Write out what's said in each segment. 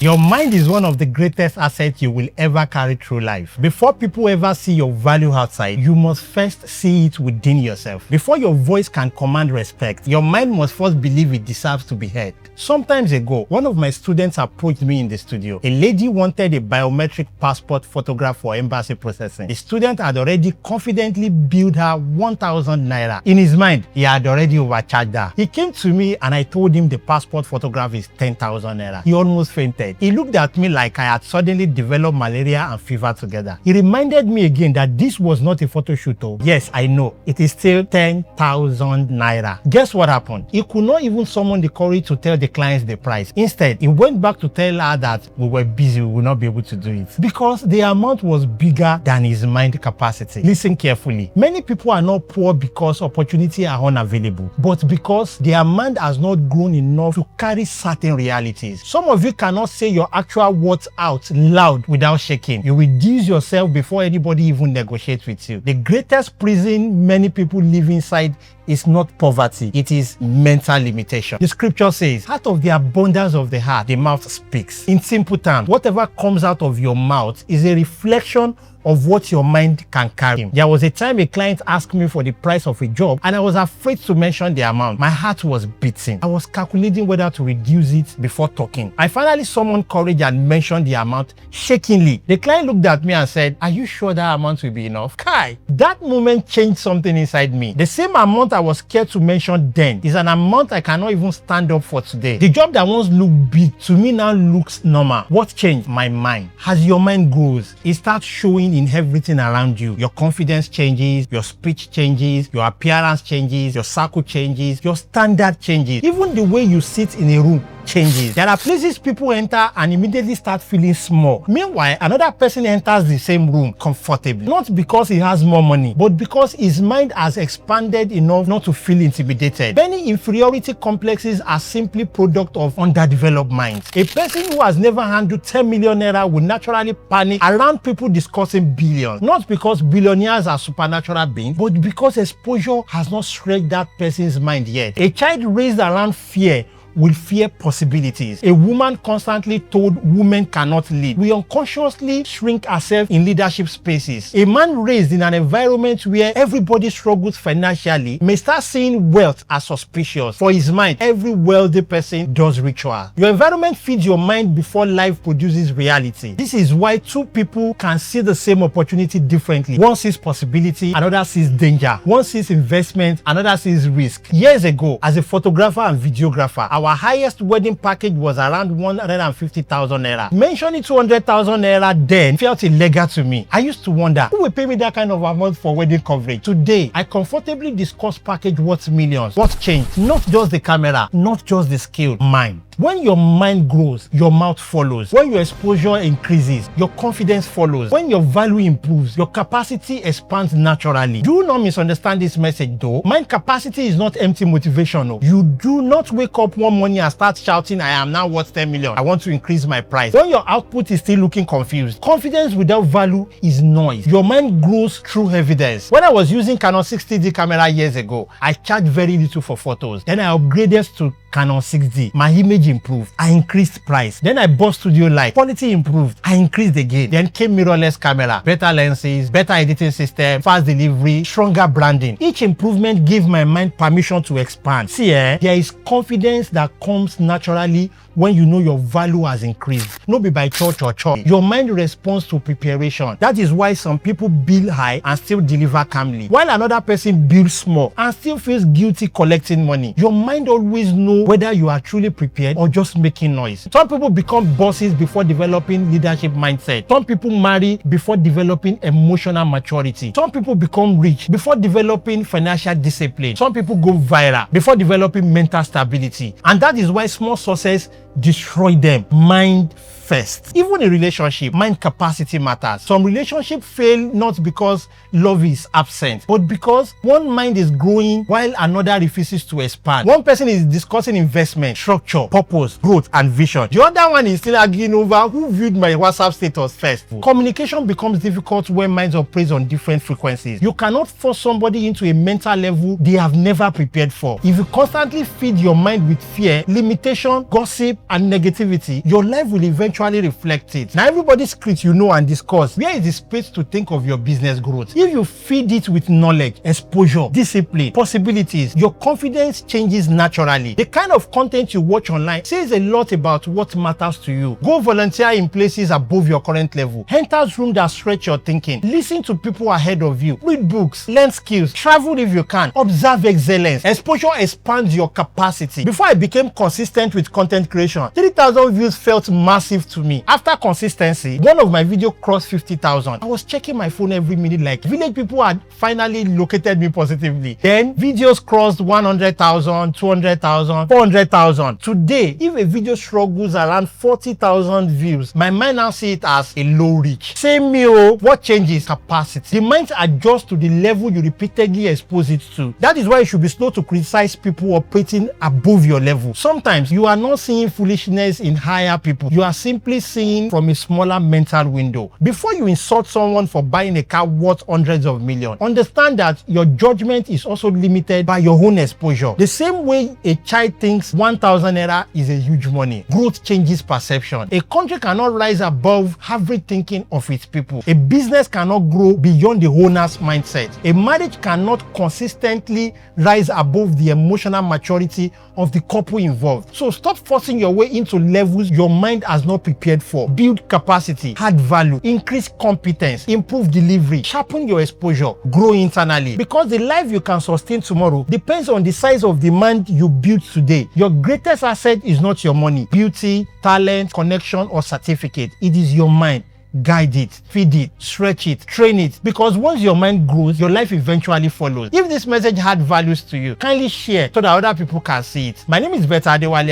Your mind is one of the greatest assets you will ever carry through life. Before people ever see your value outside, you must first see it within yourself. Before your voice can command respect, your mind must first believe it deserves to be heard. Sometimes ago, one of my students approached me in the studio. A lady wanted a biometric passport photograph for embassy processing. The student had already confidently billed her 1,000 naira. In his mind, he had already overcharged her. He came to me and I told him the passport photograph is 10,000 naira. He almost fainted. He looked at me like I had suddenly developed malaria and fever together. He reminded me again that this was not a photo shoot. Yes, I know, it is still 10,000 naira. Guess what happened? He could not even summon the courage to tell the clients the price. Instead, he went back to tell her that we were busy, we would not be able to do it. Because the amount was bigger than his mind capacity. Listen carefully. Many people are not poor because opportunities are unavailable, but because their mind has not grown enough to carry certain realities. Some of you cannot say your actual words out loud without shaking. You reduce yourself before anybody even negotiates with you. The greatest prison many people live inside is not poverty, it is mental limitation. The scripture says, out of the abundance of the heart, the mouth speaks. In simple terms, whatever comes out of your mouth is a reflection of what your mind can carry. There was a time a client asked me for the price of a job and I was afraid to mention the amount. My heart was beating. I was calculating whether to reduce it before talking. I finally summoned courage and mentioned the amount shakingly. The client looked at me and said, "Are you sure that amount will be enough?" Kai, that moment changed something inside me. The same amount I was scared to mention then is an amount I cannot even stand up for today. The job that once looked big to me now looks normal. What changed? My mind. As your mind grows, it starts showing in everything around you. Your confidence changes, your speech changes, your appearance changes, your circle changes, your standard changes. Even the way you sit in a room changes. There are places people enter and immediately start feeling small. Meanwhile, another person enters the same room comfortably. Not because he has more money, but because his mind has expanded enough not to feel intimidated. Many inferiority complexes are simply product of underdeveloped minds. A person who has never handled 10 million naira will naturally panic around people discussing billions. Not because billionaires are supernatural beings, but because exposure has not stretched that person's mind yet. A child raised around fear will fear possibilities. A woman constantly told women cannot lead will unconsciously shrink herself in leadership spaces. A man raised in an environment where everybody struggles financially may start seeing wealth as suspicious. For his mind, every wealthy person does ritual. Your environment feeds your mind before life produces reality. This is why two people can see the same opportunity differently. One sees possibility, another sees danger. One sees investment, another sees risk. Years ago, as a photographer and videographer, our highest wedding package was around 150,000 naira. Mentioning 200,000 naira then felt illegal to me. I used to wonder, who will pay me that kind of amount for wedding coverage? Today, I comfortably discuss package worth millions. What changed? Not just the camera, not just the skill, mind. When your mind grows, your mouth follows. When your exposure increases, your confidence follows. When your value improves, your capacity expands naturally. Do not misunderstand this message though. Mind capacity is not empty motivation. No. You do not wake up one morning and start shouting, "I am now worth 10 million. I want to increase my price." When your output is still looking confused. Confidence without value is noise. Your mind grows through evidence. When I was using Canon 60D camera years ago, I charged very little for photos. Then I upgraded to Canon 6D. My image improved. I increased price. Then I bought studio light. Quality improved. I increased again. Then came mirrorless camera, better lenses, better editing system, fast delivery, stronger branding. Each improvement gave my mind permission to expand. See, there is confidence that comes naturally when you know your value has increased. No be by church or church. Your mind responds to preparation. That is why some people bill high and still deliver calmly, while another person bills small and still feels guilty collecting money. Your mind always knows whether you are truly prepared or just making noise. Some people become bosses before developing leadership mindset. Some people marry before developing emotional maturity. Some people become rich before developing financial discipline. Some people go viral before developing mental stability. And that is why small success destroy them. Mind first. Even in relationship, mind capacity matters. Some relationships fail not because love is absent, but because one mind is growing while another refuses to expand. One person is discussing investment, structure, purpose, growth, and vision. The other one is still arguing over who viewed my WhatsApp status first. Communication becomes difficult when minds operate on different frequencies. You cannot force somebody into a mental level they have never prepared for. If you constantly feed your mind with fear, limitation, gossip, and negativity, your life will eventually reflect it. Now everybody's script you know and discuss. Where is the space to think of your business growth? If you feed it with knowledge, exposure, discipline, possibilities, your confidence changes naturally. The kind of content you watch online says a lot about what matters to you. Go volunteer in places above your current level. Enter rooms that stretch your thinking. Listen to people ahead of you. Read books, learn skills, travel if you can, observe excellence. Exposure expands your capacity. Before I became consistent with content creation, 3,000 views felt massive to me. After consistency, one of my videos crossed 50,000. I was checking my phone every minute like village people had finally located me positively. Then videos crossed 100,000, 200,000, 400,000. Today, if a video struggles around 40,000 views, my mind now see it as a low reach. Same me, what changes? Capacity. The mind adjusts to the level you repeatedly expose it to. That is why you should be slow to criticize people operating above your level. Sometimes you are not seeing foolishness in higher people. You are simply seeing from a smaller mental window. Before you insult someone for buying a car worth hundreds of millions, understand that your judgment is also limited by your own exposure. The same way a child thinks 1,000 naira is a huge money. Growth changes perception. A country cannot rise above average thinking of its people. A business cannot grow beyond the owner's mindset. A marriage cannot consistently rise above the emotional maturity of the couple involved. So stop forcing your way into levels your mind has not prepared for. Build capacity, add value, increase competence, improve delivery, sharpen your exposure, grow internally. Because the life you can sustain tomorrow depends on the size of the mind you build today. Your greatest asset is not your money, beauty, talent, connection, or certificate. It is your mind. Guide it, feed it, stretch it, train it, because once your mind grows, your life eventually follows. If this message had values to you, kindly share so that other people can see it. My name is Beta Wale.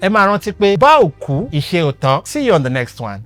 Ẹ máa rántí pé bá òkú, iṣẹ́ ò tán. See you on the next one.